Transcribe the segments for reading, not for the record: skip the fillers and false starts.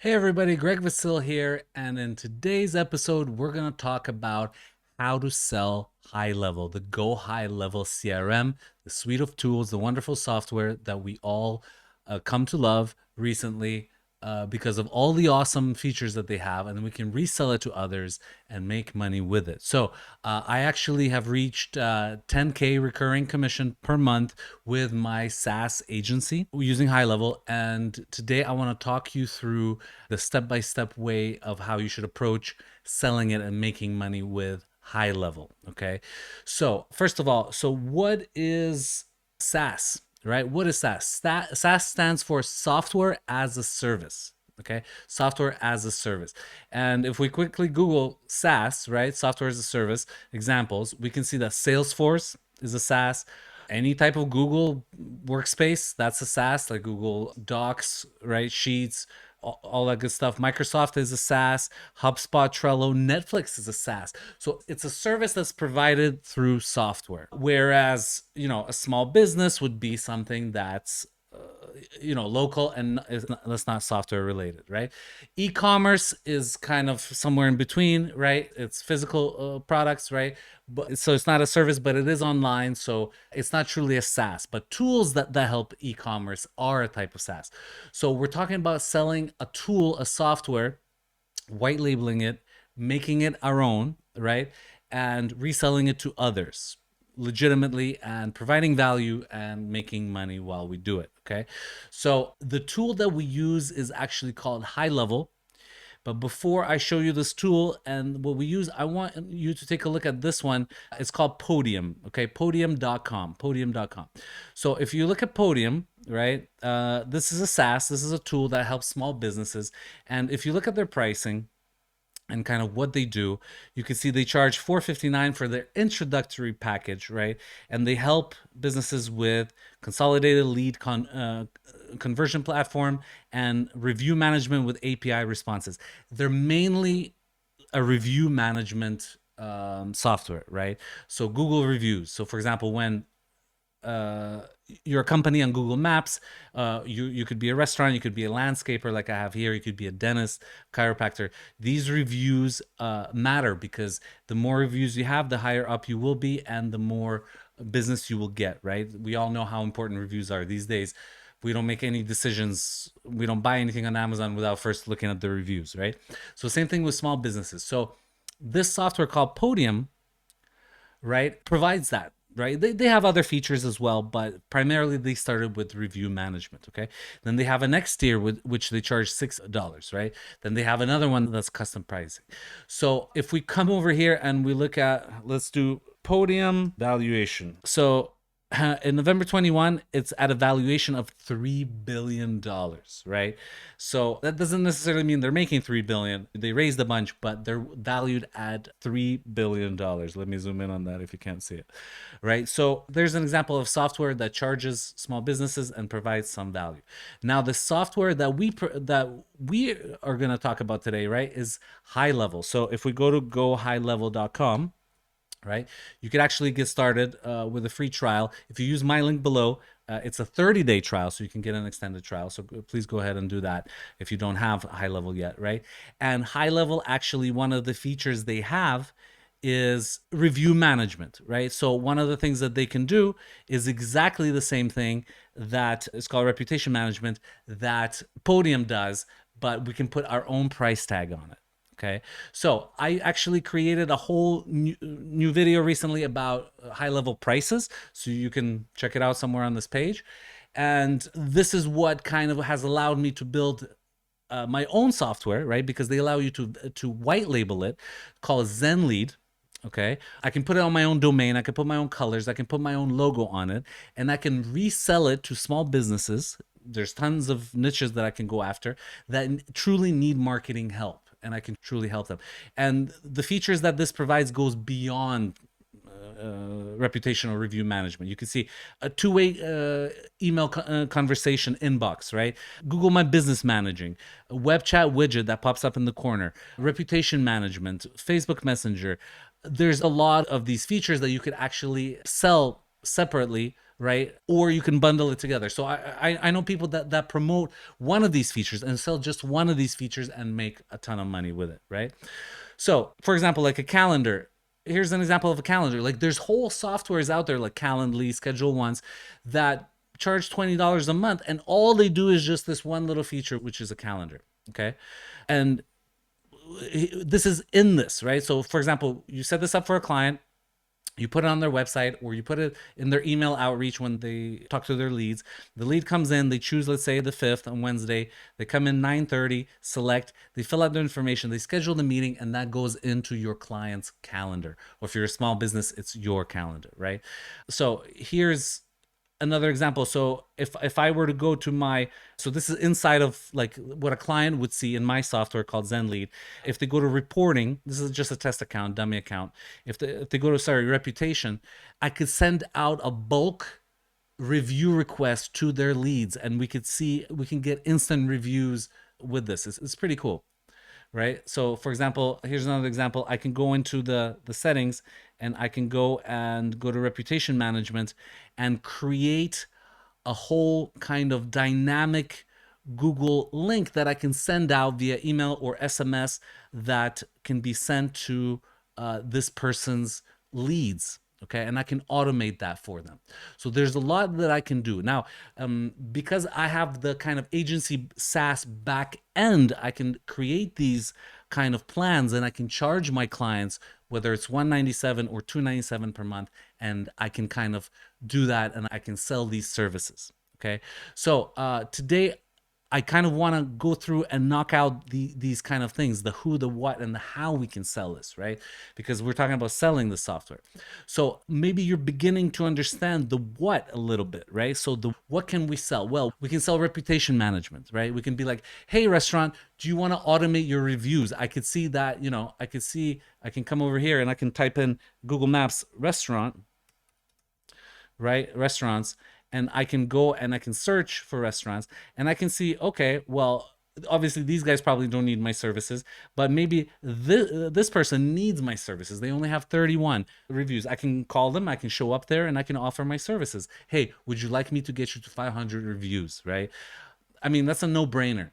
Hey everybody, Greg Vasil here, and in today's episode, we're going to talk about how to sell HighLevel, the GoHighLevel CRM, the suite of tools, the wonderful software that we all come to love recently because of all the awesome features that they have, and then we can resell it to others and make money with it. So I actually have reached 10K recurring commission per month with my SaaS agency using HighLevel, and today I want to talk you through the step-by-step way of how you should approach selling it and making money with HighLevel. Okay, so first of all, so what is SaaS? Right? What is SaaS? SaaS stands for software as a service. Okay, software as a service. And if we quickly Google SaaS, right, software as a service examples, we can see that Salesforce is a SaaS. Any type of Google workspace, that's a SaaS, like Google Docs, right, Sheets, all that good stuff. Microsoft is a SaaS, HubSpot, Trello, Netflix is a SaaS. So it's a service that's provided through software. Whereas, a small business would be something that's local and that's not software related, right? E-commerce is kind of somewhere in between, right? It's physical products, right? But so it's not a service, but it is online, so it's not truly a SaaS. But tools that help e-commerce are a type of SaaS. So we're talking about selling a tool, a software, white labeling it, making it our own, right? And reselling it to others legitimately and providing value and making money while we do it. Okay. So the tool that we use is actually called HighLevel. But before I show you this tool and what we use, I want you to take a look at this one. It's called Podium. Okay. Podium.com. Podium.com. So if you look at Podium, right, this is a SaaS. This is a tool that helps small businesses. And if you look at their pricing, and kind of what they do, you can see they charge $459 for their introductory package, right? And they help businesses with consolidated lead conversion platform and review management with API responses. They're mainly a review management software, right? So Google reviews. So for example, when uh, your company on Google Maps. You could be a restaurant, you could be a landscaper like I have here, you could be a dentist, chiropractor. These reviews matter because the more reviews you have, the higher up you will be, and the more business you will get. Right? We all know how important reviews are these days. We don't make any decisions. We don't buy anything on Amazon without first looking at the reviews, right? So same thing with small businesses. So this software called Podium, right, provides that, right? They have other features as well, but primarily they started with review management. Okay, then they have a next tier with which they charge $6, right? Then they have another one that's custom pricing. So if we come over here and we look at, let's do Podium Valuation. So in November 21, it's at a valuation of $3 billion, right? So that doesn't necessarily mean they're making $3 billion. They raised a bunch, but they're valued at $3 billion. Let me zoom in on that if you can't see it, right? So there's an example of software that charges small businesses and provides some value. Now, the software that we are going to talk about today, right, is HighLevel. So if we go to GoHighLevel.com, right, you could actually get started with a free trial if you use my link below. It's a 30-day trial, so you can get an extended trial. So please go ahead and do that if you don't have HighLevel yet, right? And HighLevel, actually, one of the features they have is review management, right? So one of the things that they can do is exactly the same thing that is called reputation management that Podium does, but we can put our own price tag on it. Okay, so I actually created a whole new video recently about HighLevel prices, so you can check it out somewhere on this page. And this is what kind of has allowed me to build my own software, right? Because they allow you to white label it, called ZenLead. Okay, I can put it on my own domain. I can put my own colors. I can put my own logo on it, and I can resell it to small businesses. There's tons of niches that I can go after that truly need marketing help, and I can truly help them. And the features that this provides goes beyond reputational review management. You can see a two-way email conversation inbox, right? Google My Business Managing, a web chat widget that pops up in the corner, reputation management, Facebook Messenger. There's a lot of these features that you could actually sell separately right? Or you can bundle it together. So I know people that promote one of these features and sell just one of these features and make a ton of money with it, right? So, for example, like a calendar. Here's an example of a calendar. Like there's whole softwares out there like Calendly, Schedule Once that charge $20 a month, and all they do is just this one little feature, which is a calendar. Okay. And this is in this, right? So, for example, you set this up for a client, you put it on their website, or you put it in their email outreach when they talk to their leads. The lead comes in, they choose, let's say, the 5th on Wednesday. They come in 9:30, select, they fill out their information, they schedule the meeting, and that goes into your client's calendar. Or if you're a small business, it's your calendar, right? So here's another example. So if I were to go to my, so this is inside of like what a client would see in my software called ZenLead. If they go to reporting, this is just a test account, dummy account. If they go to, sorry, reputation, I could send out a bulk review request to their leads, and we can get instant reviews with this. It's pretty cool, right? So for example, here's another example. I can go into the settings, and I can go to reputation management and create a whole kind of dynamic Google link that I can send out via email or SMS that can be sent to this person's leads. Okay, and I can automate that for them. So there's a lot that I can do now. Because I have the kind of agency SaaS back end, I can create these kind of plans, and I can charge my clients whether it's 197 or 297 per month, and I can kind of do that, and I can sell these services. Okay, so today I kind of want to go through and knock out these kind of things, the who, the what, and the how we can sell this, right? Because we're talking about selling the software. So maybe you're beginning to understand the what a little bit, right? So the what can we sell? Well, we can sell reputation management, right? We can be like, hey, restaurant, do you want to automate your reviews? I could see that, I can come over here and I can type in Google Maps restaurant, right? Restaurants, and I can go and I can search for restaurants, and I can see, okay, well, obviously these guys probably don't need my services, but maybe this person needs my services. They only have 31 reviews. I can call them, I can show up there, and I can offer my services. Hey, would you like me to get you to 500 reviews, right? I mean, that's a no-brainer.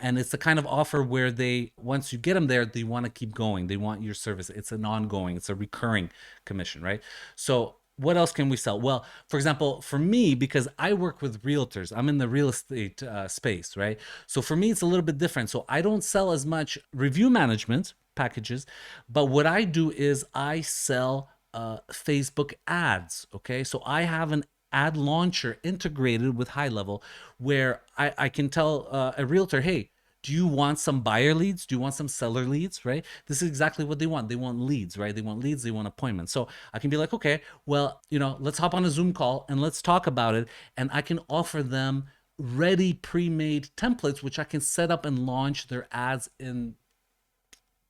And it's the kind of offer where they, once you get them there, they want to keep going, they want your service. It's an ongoing, it's a recurring commission, right? So what else can we sell? Well, for example, for me, because I work with realtors, I'm in the real estate space, right? So for me, it's a little bit different. So I don't sell as much review management packages, but what I do is I sell Facebook ads. Okay, so I have an ad launcher integrated with HighLevel, where I can tell a realtor, hey, do you want some buyer leads? Do you want some seller leads? Right? This is exactly what they want. They want leads, right? They want leads, they want appointments. So I can be like, okay, well, let's hop on a Zoom call and let's talk about it. And I can offer them ready pre-made templates, which I can set up and launch their ads in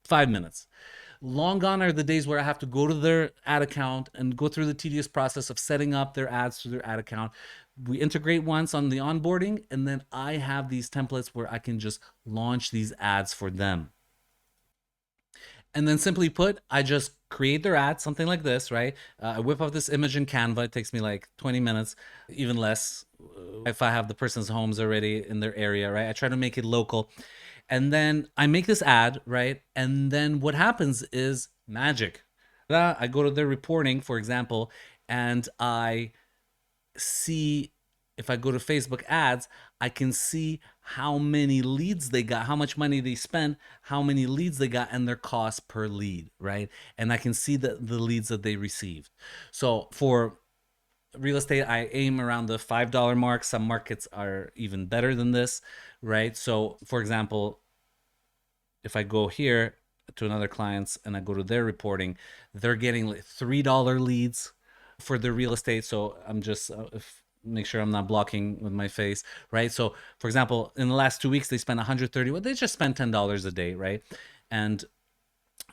5 minutes. Long gone are the days where I have to go to their ad account and go through the tedious process of setting up their ads to their ad account. We integrate once on the onboarding, and then I have these templates where I can just launch these ads for them. And then simply put, I just create their ad, something like this, right? I whip up this image in Canva. It takes me like 20 minutes, even less if I have the person's homes already in their area, right? I try to make it local. And then I make this ad, right? And then what happens is magic. I go to their reporting, for example, and I see, if I go to Facebook ads, I can see how many leads they got, how much money they spent, how many leads they got, and their cost per lead, right? And I can see the leads that they received. So for real estate, I aim around the $5 mark. Some markets are even better than this, right? So for example, if I go here to another clients and I go to their reporting, they're getting like $3 leads for their real estate. So I'm just make sure I'm not blocking with my face, right? So for example, in the last 2 weeks, they spent 130. Well, they just spent $10 a day, right? And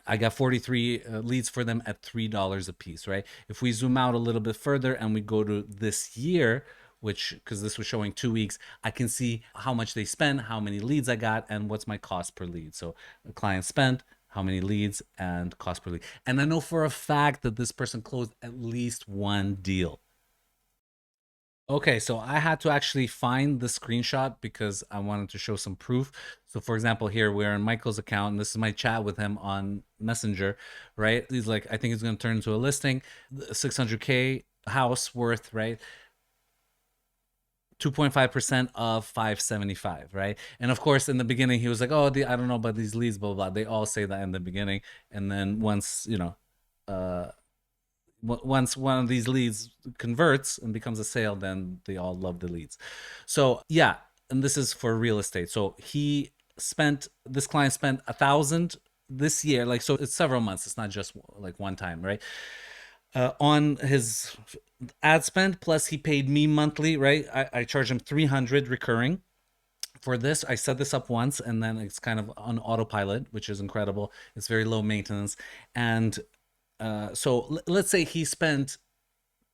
I got 43 leads for them at $3 a piece, right? If we zoom out a little bit further and we go to this year, which, because this was showing 2 weeks, I can see how much they spent, how many leads I got, and what's my cost per lead. So a client spent, how many leads, and cost per lead. And I know for a fact that this person closed at least one deal. Okay, so I had to actually find the screenshot because I wanted to show some proof. So, for example, here we're in Michael's account, and this is my chat with him on Messenger, right? He's like, I think it's going to turn into a listing, 600K house worth, right? 2.5% of 575, right? And of course, in the beginning, he was like, oh, I don't know about these leads, blah, blah, blah. They all say that in the beginning. And then once, uh, once one of these leads converts and becomes a sale, then they all love the leads. So yeah, and this is for real estate. So this client spent 1,000 this year, like, so it's several months. It's not just like one time, right? On his ad spend, plus he paid me monthly, right? I charge him 300 recurring for this. I set this up once, and then it's kind of on autopilot, which is incredible. It's very low maintenance. And so let's say he spent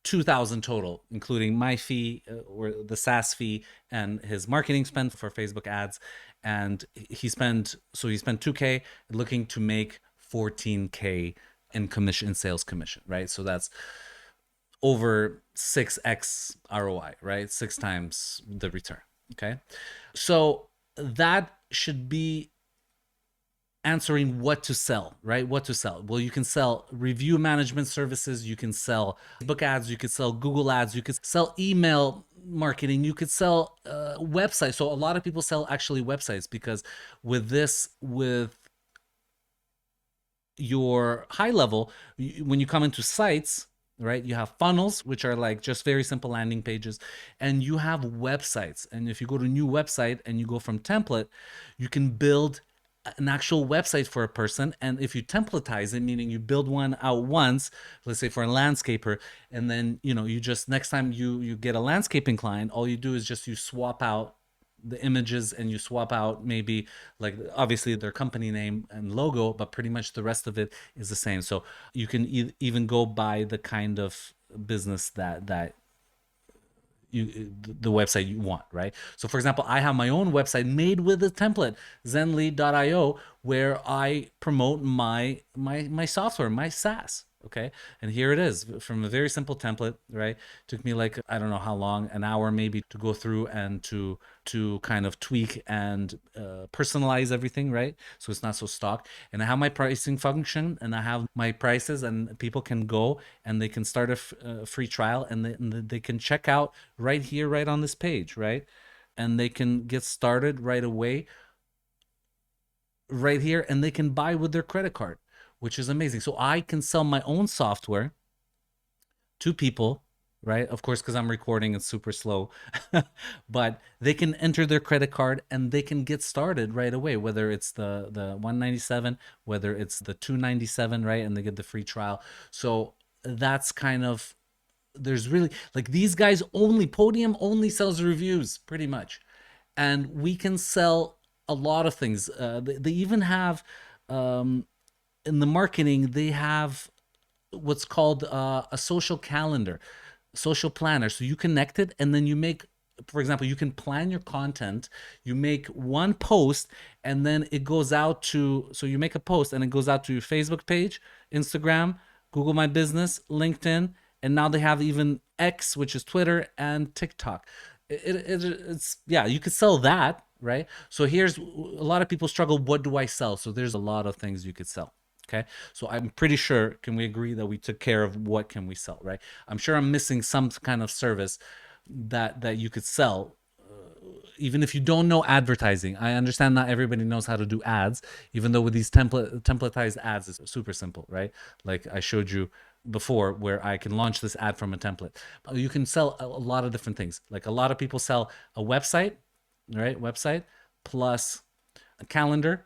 2,000 total, including my fee, or the SaaS fee, and his marketing spend for Facebook ads. And he spent 2K, looking to make 14K in commission, sales commission, right? So that's over 6x ROI, right? Six times the return. Okay. So that should be answering what to sell, right? What to sell. Well, you can sell review management services, you can sell book ads, you could sell Google ads, you could sell email marketing, you could sell websites. So a lot of people sell actually websites, because with your high level, when you come into sites, right, you have funnels, which are like just very simple landing pages, and you have websites. And if you go to a new website and you go from template, you can build an actual website for a person. And if you templatize it, meaning you build one out once, let's say for a landscaper, and then you just, next time you get a landscaping client, all you do is just you swap out the images, and you swap out maybe, like, obviously their company name and logo, but pretty much the rest of it is the same. So you can even go by the kind of business that the website you want, right? So for example, I have my own website made with a template, zenlead.io, where I promote my software, my SaaS. Okay. And here it is, from a very simple template, right? Took me like, I don't know how long, an hour maybe, to go through and to kind of tweak and personalize everything, right? So it's not so stock. And I have my pricing function, and I have my prices, and people can go and they can start a free trial, and they can check out right here, right on this page, right? And they can get started right away, right here, and they can buy with their credit card, which is amazing. So I can sell my own software to people, right? Of course, because I'm recording, it's super slow, but they can enter their credit card and they can get started right away. Whether it's the 197, whether it's the 297, right? And they get the free trial. So that's kind of, there's really, like, these guys only, Podium only sells reviews pretty much, and we can sell a lot of things. They even have, um, in the marketing, they have what's called a social calendar, social planner. So you connect it, and then you make, for example, you can plan your content. You make one post, and then it goes out to, so you make a post and it goes out to your Facebook page, Instagram, Google My Business, LinkedIn, and now they have even X, which is Twitter, and TikTok. It's, yeah, you could sell that, right? So here's, a lot of people struggle, what do I sell? So there's a lot of things you could sell. Okay. So I'm pretty sure, can we agree that we took care of what can we sell, right? I'm sure I'm missing some kind of service that you could sell, even if you don't know advertising. I understand not everybody knows how to do ads, even though with these templatized ads, it's super simple, right? Like I showed you before, where I can launch this ad from a template. You can sell a lot of different things. Like, a lot of people sell a website, right? Website plus a calendar,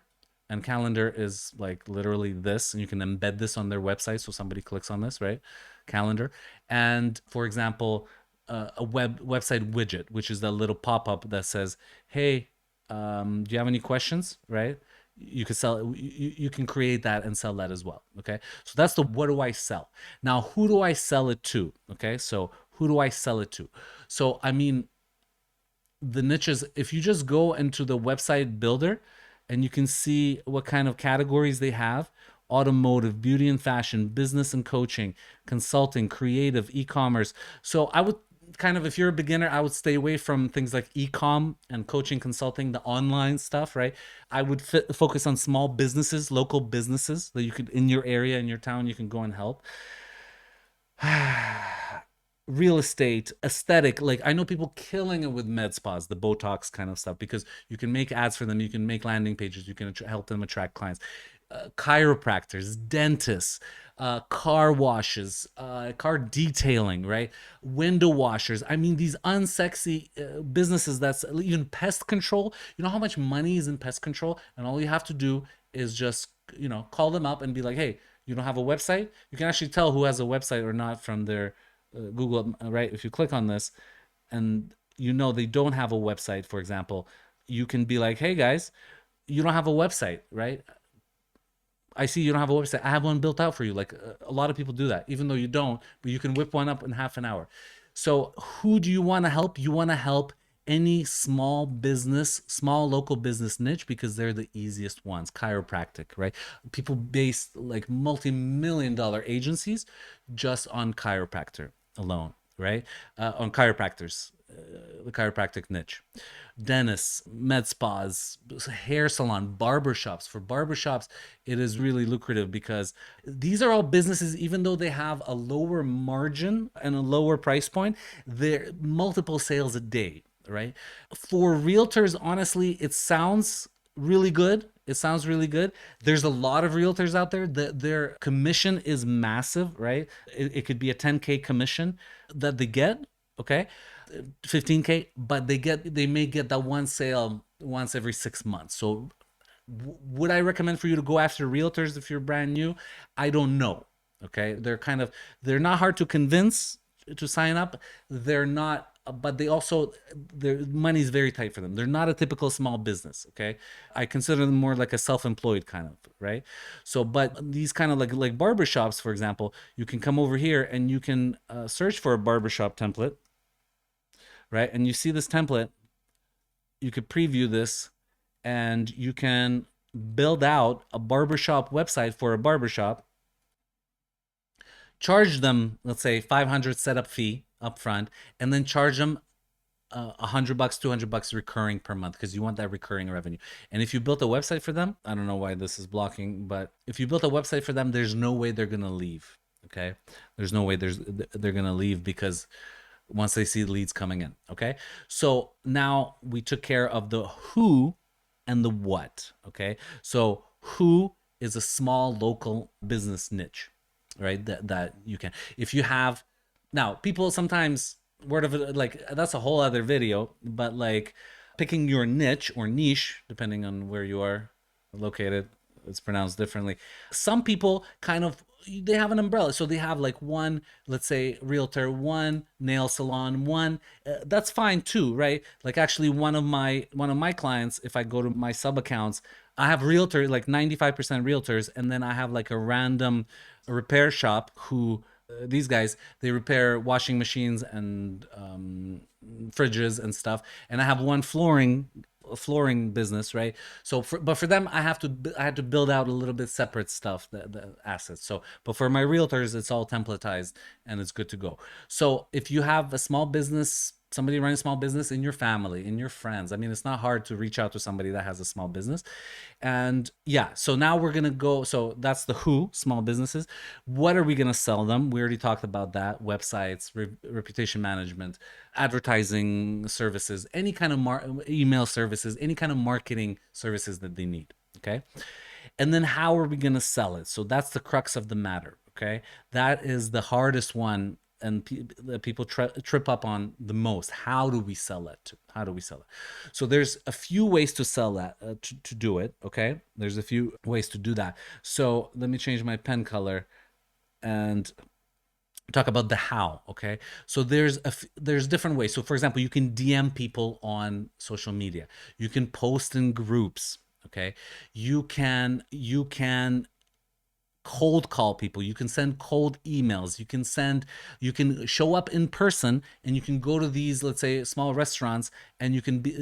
and calendar is like literally this, and you can embed this on their website, so somebody clicks on this, right? Calendar. And for example, a website widget, which is that little pop-up that says, hey, do you have any questions, right? You could sell, you can create that and sell that as well. Okay. So that's the, what do I sell? Now, who do I sell it to? Okay. So who do I sell it to? So I mean, the niches, if you just go into the website builder, and you can see what kind of categories they have: automotive, beauty and fashion, business and coaching, consulting, creative, e-commerce. So I would kind of, if you're a beginner, I would stay away from things like e-com and coaching, consulting, the online stuff, right? I would focus on small businesses, local businesses that you could, in your area, in your town, you can go and help. Real estate, aesthetic, like I know people killing it with med spas, the Botox kind of stuff, because you can make ads for them, you can make landing pages, you can help them attract clients. Chiropractors, dentists, car washes, car detailing, right? Window washers. I mean, these unsexy businesses. That's even pest control. You know how much money is in pest control, and all you have to do is just call them up and be like, hey, you don't have a website. You can actually tell who has a website or not from their Google, right? If you click on this, and they don't have a website, for example, you can be like, hey guys, you don't have a website, right? I see you don't have a website. I have one built out for you. Like a lot of people do that, even though you don't, but you can whip one up in half an hour. So who do you want to help? You want to help any small business, small local business niche, because they're the easiest ones. Chiropractic, right? People base like multi-million dollar agencies just on chiropractor alone, right? On chiropractors, the chiropractic niche. Dentists, med spas, hair salon, barbershops. For barbershops, it is really lucrative because these are all businesses, even though they have a lower margin and a lower price point, they're multiple sales a day, right? For realtors, honestly, it sounds really good. It sounds really good. There's a lot of realtors out there that their commission is massive, right? It could be a 10K commission that they get, okay? 15K, but they may get that one sale once every 6 months. So would I recommend for you to go after realtors if you're brand new? I don't know. Okay, they're not hard to convince to sign up. They're not, but they also, their money is very tight for them. They're not a typical small business. Okay, I consider them more like a self-employed kind of, right? So, but these kind of like barbershops, for example, you can come over here and you can search for a barbershop template, right? And you see this template, you could preview this, and you can build out a barbershop website for a barbershop, charge them, let's say 500 setup fee up front, and then charge them $100, $200 recurring per month, because you want that recurring revenue. And if you built a website for them, I don't know why this is blocking, but if you built a website for them, there's no way they're gonna leave. Okay, there's no way they're gonna leave, because once they see leads coming in. Okay, so now we took care of the who and the what. Okay, so who is a small local business niche, right? That you can, if you have, now people sometimes word of it, like that's a whole other video, but like picking your niche or niche, depending on where you are located, it's pronounced differently. Some people kind of, they have an umbrella, so they have like one, let's say realtor, one nail salon, one, that's fine too, right? Like actually one of my clients, if I go to my sub accounts, I have realtor, like 95% realtors, and then I have like a random repair shop who, these guys, they repair washing machines and fridges and stuff, and I have one flooring business, right? So but for them, I had to build out a little bit separate stuff, the assets. So but for my realtors, it's all templatized and it's good to go. So if you have a small business, somebody running a small business in your family, in your friends, I mean, it's not hard to reach out to somebody that has a small business. And yeah, so now we're gonna go, so that's the who, small businesses. What are we gonna sell them? We already talked about that. Websites, reputation management, advertising services, any kind of email services, any kind of marketing services that they need. Okay, and then how are we going to sell it? So that's the crux of the matter. Okay, that is the hardest one, and that people trip up on the most. How do we sell it? How do we sell it? So there's a few ways to sell that, to do it. Okay, there's a few ways to do that. So let me change my pen color and talk about the how. Okay, so there's different ways. So for example, you can DM people on social media, you can post in groups. Okay, you can cold call people, you can send cold emails, you can show up in person, and you can go to these, let's say, small restaurants, and you can be,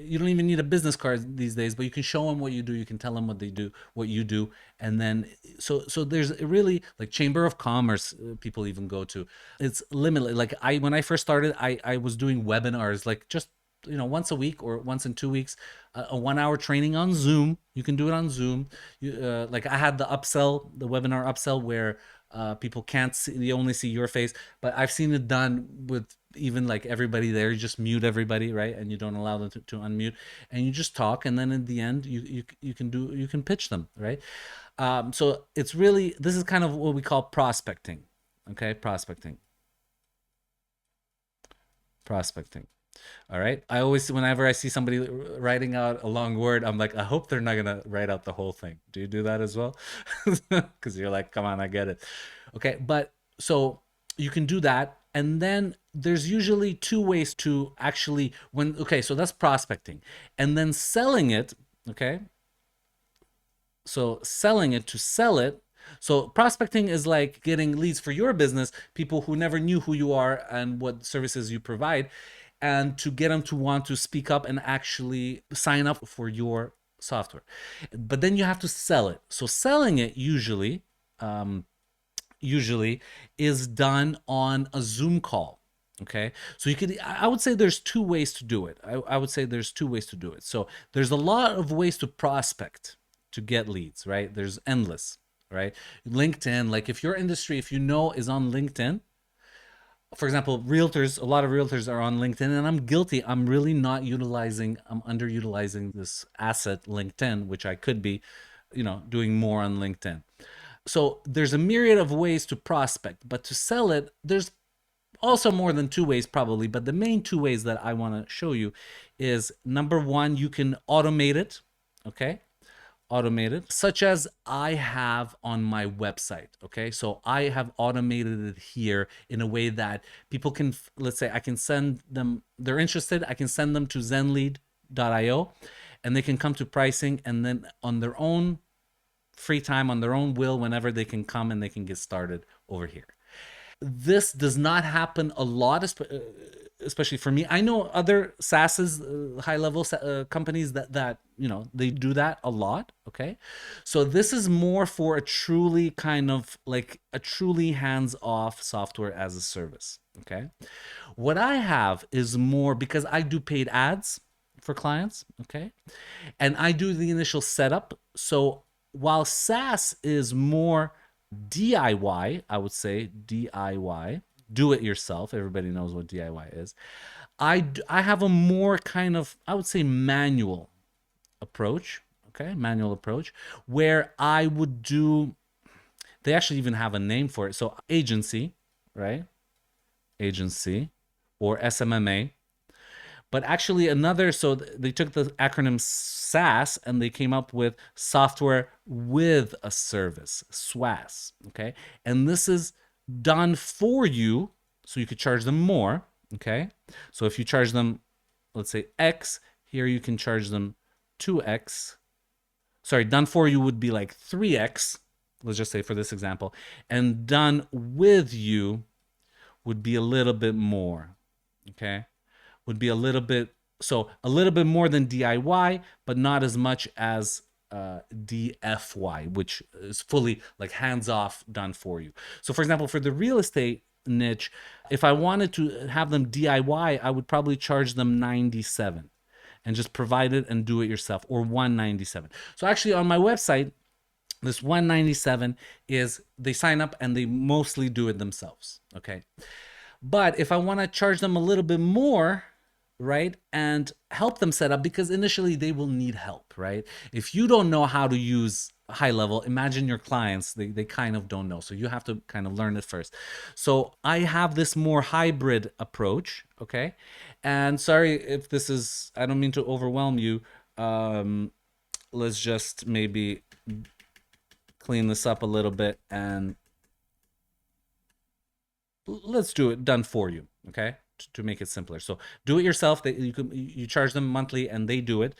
you don't even need a business card these days, but you can show them what you do. You can tell them what they do, what you do. And then, so there's really like chamber of commerce, people even go to. It's limitless. Like when I first started, I was doing webinars, like just, once a week or once in 2 weeks, a 1 hour training on Zoom. You can do it on Zoom. Like I had the webinar upsell where people can't see, you only see your face, but I've seen it done with even like everybody there. You just mute everybody, right? And you don't allow them to unmute, and you just talk. And then in the end, you can pitch them, right? So it's really, this is kind of what we call prospecting. Okay, prospecting. All right. I always, whenever I see somebody writing out a long word, I'm like, I hope they're not gonna write out the whole thing. Do you do that as well? Because you're like, come on, I get it. Okay, but so you can do that, and then there's usually two ways to actually okay, so that's prospecting, and then selling it. Okay, so selling it, to sell it. So prospecting is like getting leads for your business, people who never knew who you are and what services you provide, and to get them to want to speak up and actually sign up for your software. But then you have to sell it. So selling it usually is done on a Zoom call. Okay, so I would say there's two ways to do it. I would say there's two ways to do it. So there's a lot of ways to prospect, to get leads, right? There's endless, right? LinkedIn, like if your industry, if you know, is on LinkedIn, for example, realtors, a lot of realtors are on LinkedIn, and I'm guilty. I'm really not I'm underutilizing this asset, LinkedIn, which I could be, doing more on LinkedIn. So there's a myriad of ways to prospect, but to sell it, there's also more than two ways probably, but the main two ways that I want to show you is, number one, you can automate it. Okay, automated, such as I have on my website. Okay, so I have automated it here in a way that people can, let's say I can send them, they're interested, I can send them to zenlead.io, and they can come to pricing, and then on their own free time, on their own will, whenever they can come and they can get started over here. This does not happen a lot, especially for me. I know other SaaS's, high level companies that they do that a lot. Okay, so this is more for a truly kind of like a truly hands-off software as a service. Okay, what I have is more, because I do paid ads for clients. Okay, and I do the initial setup. So while SaaS is more DIY, I would say DIY, do it yourself. Everybody knows what DIY is. I have a more kind of, I would say, manual approach. Okay, manual approach, where I would do, they actually even have a name for it. So agency, right? Agency, or SMMA. But actually another, so they took the acronym SaaS and they came up with software with a service, SWAS. Okay, and this is done for you, so you could charge them more. Okay, so if you charge them, let's say X, here you can charge them 2X. Sorry, done for you would be like 3X, let's just say for this example, and done with you would be a little bit more. Okay, would be a little bit, so a little bit more than DIY, but not as much as DFY, which is fully like hands off, done for you. So for example, for the real estate niche, if I wanted to have them DIY, I would probably charge them 97 and just provide it and do it yourself, or 197. So actually on my website, this 197 is they sign up and they mostly do it themselves. Okay, but if I want to charge them a little bit more, right, and help them set up, because initially they will need help, right? If you don't know how to use HighLevel, imagine your clients, they kind of don't know. So you have to kind of learn it first. So I have this more hybrid approach. Okay, and sorry if this is, I don't mean to overwhelm you. Let's just maybe clean this up a little bit, and let's do it done for you. Okay, to make it simpler. So do it yourself. You charge them monthly and they do it.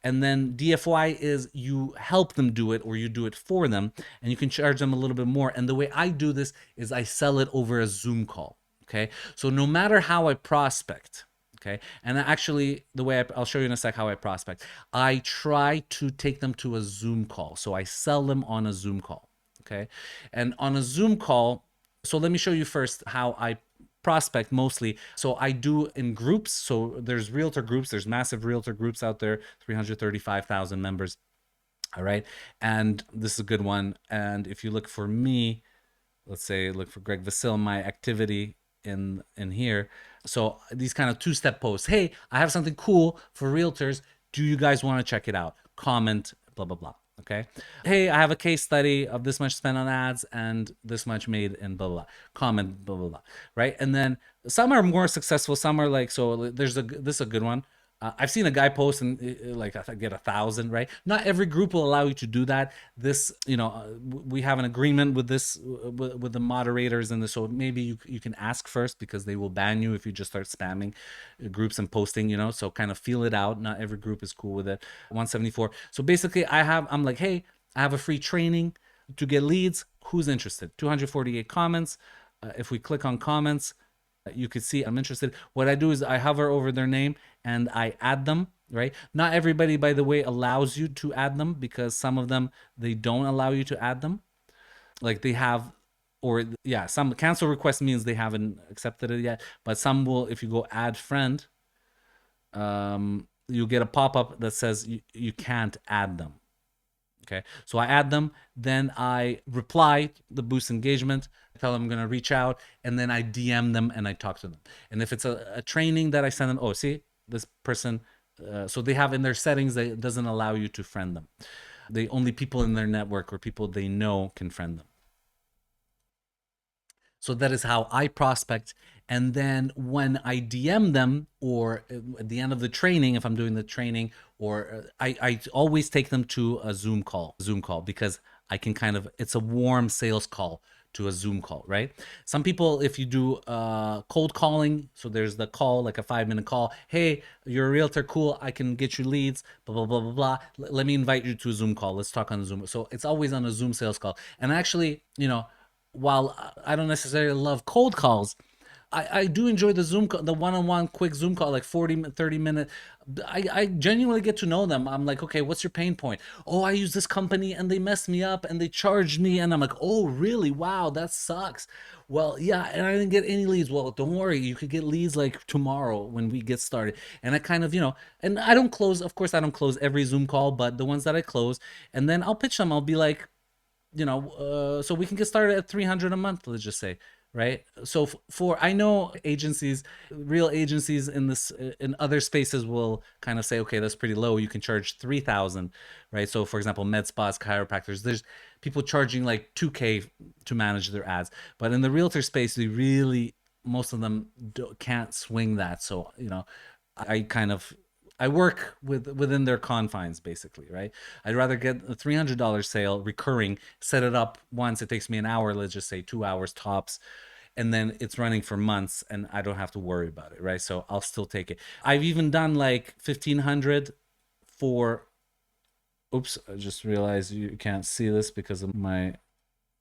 And then DFY is you help them do it, or you do it for them, and you can charge them a little bit more. And the way I do this is I sell it over a Zoom call. Okay, so no matter how I prospect, Okay. And actually, the way I'll show you in a sec how I prospect. I try to take them to a Zoom call. So I sell them on a Zoom call. Okay. And on a Zoom call, so let me show you first how I prospect mostly. So I do in groups. So there's realtor groups, there's massive realtor groups out there, 335,000 members. All right. And this is a good one. And if you look for me, let's say look for Greg Vasil, my activity in here. So these kind of two-step posts. Hey, I have something cool for realtors. Do you guys want to check it out? Comment, blah, blah, blah. Okay. Hey, I have a case study of this much spent on ads and this much made in blah, blah, blah. Comment, blah, blah, blah. Right. And then some are more successful. Some are like, so this is a good one. I've seen a guy post and like I get 1,000, right? Not every group will allow you to do that. This, we have an agreement with this with the moderators and this, so maybe you can ask first because they will ban you if you just start spamming groups and posting, so kind of feel it out. Not every group is cool with it. 174. So basically, I'm like, hey, I have a free training to get leads. Who's interested? 248 comments. If we click on comments, you could see I'm interested. What I do is I hover over their name and I add them, right? Not everybody, by the way, allows you to add them because some of them, they don't allow you to add them. Like they have, or yeah, some cancel request means they haven't accepted it yet, but some will, if you go add friend, you'll get a pop-up that says you can't add them. Okay, so I add them, then I reply the boost engagement, tell them I'm going to reach out, and then I DM them and I talk to them. And if it's a training that I send them, oh, see, this person, so they have in their settings that it doesn't allow you to friend them. They only people in their network or people they know can friend them. So that is how I prospect. And then when I DM them, or at the end of the training, if I'm doing the training, or I always take them to a Zoom call, because I can kind of, it's a warm sales call to a Zoom call, right? Some people, if you do cold calling, so there's the call, like a 5-minute call. Hey, you're a realtor, cool. I can get you leads, blah, blah, blah, blah, blah. Let me invite you to a Zoom call. Let's talk on the Zoom. So it's always on a Zoom sales call. And actually, while I don't necessarily love cold calls, I do enjoy the Zoom call, the one-on-one quick Zoom call, like 40, 30 minute. I genuinely get to know them. I'm like, okay, what's your pain point? Oh, I use this company and they messed me up and they charged me. And I'm like, oh, really? Wow, that sucks. Well, yeah, and I didn't get any leads. Well, don't worry. You could get leads like tomorrow when we get started. And I kind of, and I don't close, of course, I don't close every Zoom call, but the ones that I close, and then I'll pitch them. I'll be like, so we can get started at 300 a month, let's just say, right? So for I know agencies, real agencies in other spaces will kind of say, okay, that's pretty low. You can charge 3,000, right? So for example, med spas, chiropractors, there's people charging like 2K to manage their ads, but in the realtor space, they really, most of them can't swing that. So I kind of, I work within their confines, basically, right? I'd rather get a $300 sale recurring, set it up once. It takes me an hour, let's just say 2 hours tops, and then it's running for months, and I don't have to worry about it, right? So I'll still take it. I've even done like 1,500 for. Oops! I just realized you can't see this because of my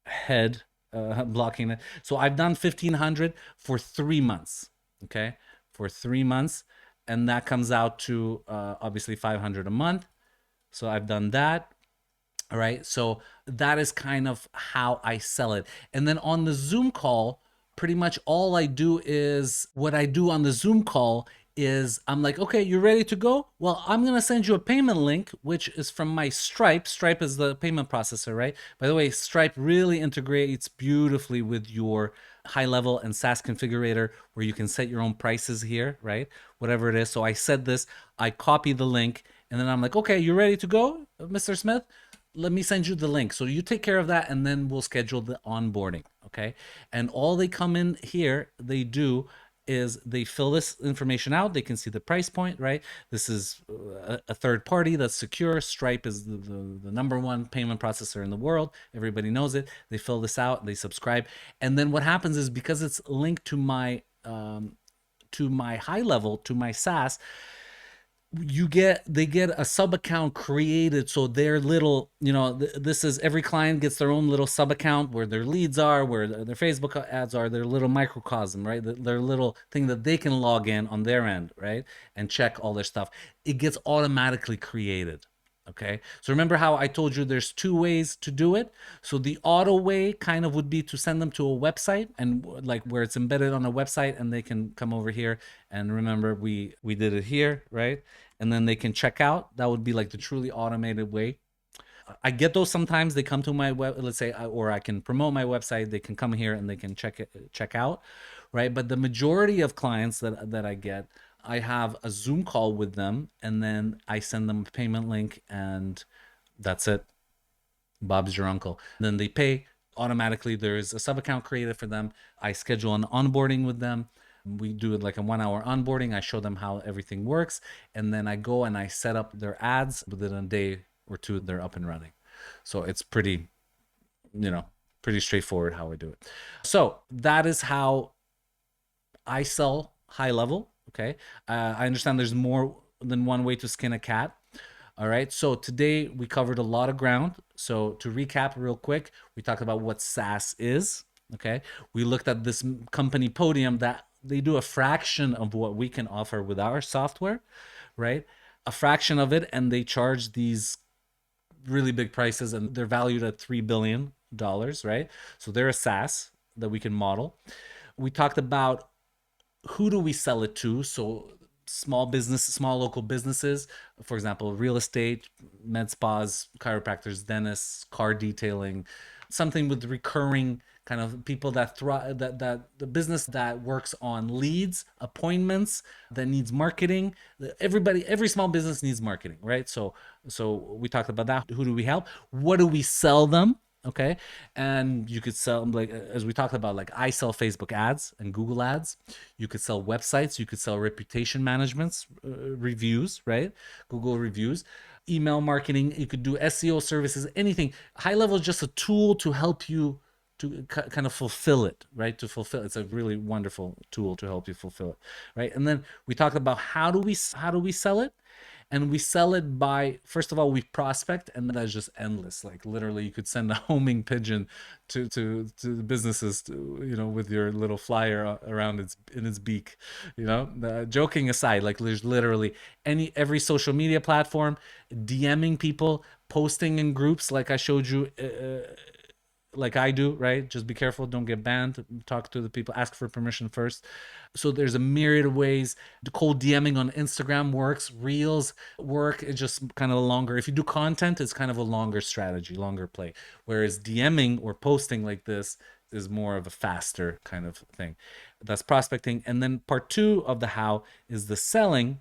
head blocking it. So I've done 1,500 for 3 months. Okay, for 3 months, and that comes out to obviously 500 a month. So I've done that. All right, so that is kind of how I sell it. And then on the Zoom call, pretty much all I do is, what I do on the Zoom call is I'm like, okay, you ready to go? Well, I'm going to send you a payment link, which is from my Stripe. Stripe is the payment processor, right? By the way, Stripe really integrates beautifully with your HighLevel and SaaS configurator, where you can set your own prices here, right? Whatever it is. So I said this, I copy the link, and then I'm like, okay, you ready to go, Mr. Smith? Let me send you the link. So you take care of that, and then we'll schedule the onboarding, okay? And all they come in here, they do is they fill this information out. They can see the price point, right? This is a third party that's secure. Stripe is the number one payment processor in the world. Everybody knows it. They fill this out, they subscribe. And then what happens is, because it's linked to my HighLevel, to my SaaS, they get a sub account created, so their little, this is, every client gets their own little sub account where their leads are, where their Facebook ads are, their little microcosm, right? Their little thing that they can log in on their end, right, and check all their stuff. It gets automatically created. Okay, so remember how I told you there's two ways to do it. So the auto way kind of would be to send them to a website, and like where it's embedded on a website, and they can come over here, and remember we did it here, right? And then they can check out. That would be like the truly automated way. I get those sometimes. They come to my web, let's say, or I can promote my website. They can come here and they can check out, right? But the majority of clients that I get, I have a Zoom call with them, and then I send them a payment link, and that's it. Bob's your uncle. Then they pay automatically. There's a sub account created for them. I schedule an onboarding with them. We do like a 1 hour onboarding. I show them how everything works. And then I go and I set up their ads. Within a day or two, they're up and running. So it's pretty, pretty straightforward how I do it. So that is how I sell HighLevel. Okay. I understand there's more than one way to skin a cat. All right. So today we covered a lot of ground. So to recap real quick, we talked about what SaaS is. Okay. We looked at this company Podium that they do a fraction of what we can offer with our software, right? A fraction of it. And they charge these really big prices, and they're valued at $3 billion, right? So they're a SaaS that we can model. We talked about who do we sell it to? So small local businesses, for example, real estate, med spas, chiropractors, dentists, car detailing, something with recurring kind of people that thrive, that the business that works on leads, appointments, that needs marketing. Every small business needs marketing, right? So we talked about that. Who do we help? What do we sell them? Okay. And you could sell, like, as we talked about, like I sell Facebook ads and Google ads. You could sell websites. You could sell reputation managements, reviews, right? Google reviews, email marketing. You could do SEO services, anything. HighLevel is just a tool to help you to kind of fulfill it, right? To fulfill, it's a really wonderful tool to help you fulfill it, right? And then we talked about how do we sell it, and we sell it by, first of all, we prospect, and that's just endless. Like literally, you could send a homing pigeon to businesses, with your little flyer around its beak. Joking aside, like there's literally every social media platform, DMing people, posting in groups, like I showed you. Like I do, right? Just be careful, don't get banned. Talk to the people, ask for permission first. So there's a myriad of ways. The cold DMing on Instagram works, Reels work. It's just kind of longer. If you do content, it's kind of a longer strategy, longer play. Whereas DMing or posting like this is more of a faster kind of thing. That's prospecting. And then part two of the how is the selling,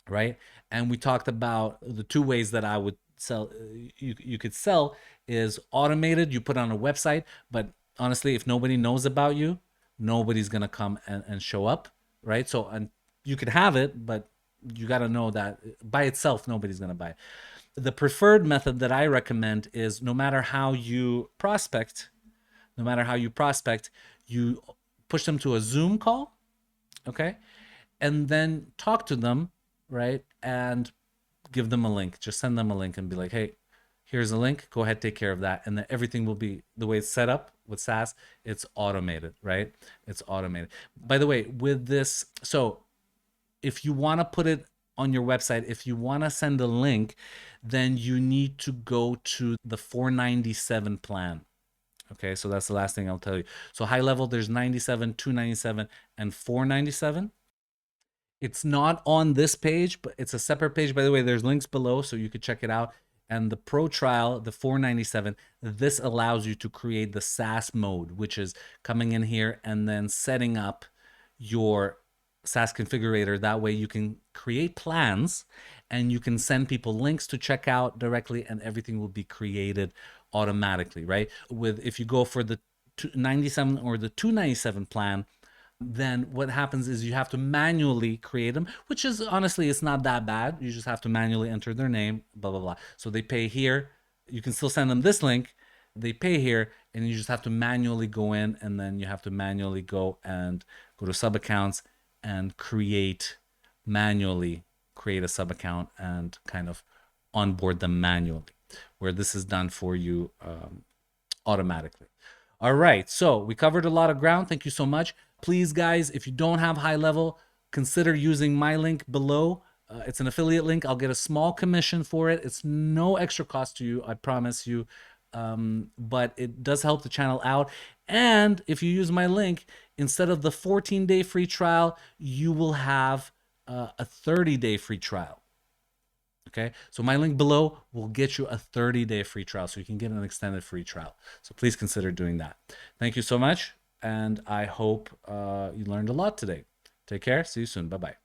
right? And we talked about the two ways that I would sell. You could sell is automated. You put on a website, but honestly, if nobody knows about you, nobody's gonna come and show up, right? So, and you could have it, but you got to know that by itself, nobody's gonna buy it. The preferred method that I recommend is no matter how you prospect, you push them to a Zoom call, okay, and then talk to them, right? And give them a link. Just send them a link and be like, hey, here's a link. Go ahead, take care of that. And then everything will be the way it's set up with SaaS. It's automated, right? It's automated. By the way, with this, so if you want to put it on your website, if you want to send a link, then you need to go to the 497 plan. Okay, so that's the last thing I'll tell you. So HighLevel, there's 97, 297, and 497. It's not on this page, but it's a separate page. By the way, there's links below, so you could check it out. And the Pro trial, the 497, this allows you to create the SaaS mode, which is coming in here and then setting up your SaaS configurator. That way you can create plans and you can send people links to check out directly, and everything will be created automatically, right? If you go for the 97 or the 297 plan, then what happens is you have to manually create them, which is honestly, it's not that bad. You just have to manually enter their name, blah, blah, blah. So they pay here. You can still send them this link. They pay here, and you just have to manually go in, and then you have to manually go to sub accounts and create manually create a sub account and kind of onboard them manually, where this is done for you automatically. All right, so we covered a lot of ground. Thank you so much. Please, guys, if you don't have HighLevel, consider using my link below. It's an affiliate link. I'll get a small commission for it. It's no extra cost to you, I promise you. But it does help the channel out. And if you use my link, instead of the 14-day free trial, you will have a 30-day free trial. Okay, so my link below will get you a 30-day free trial, so you can get an extended free trial. So please consider doing that. Thank you so much, and I hope you learned a lot today. Take care. See you soon. Bye-bye.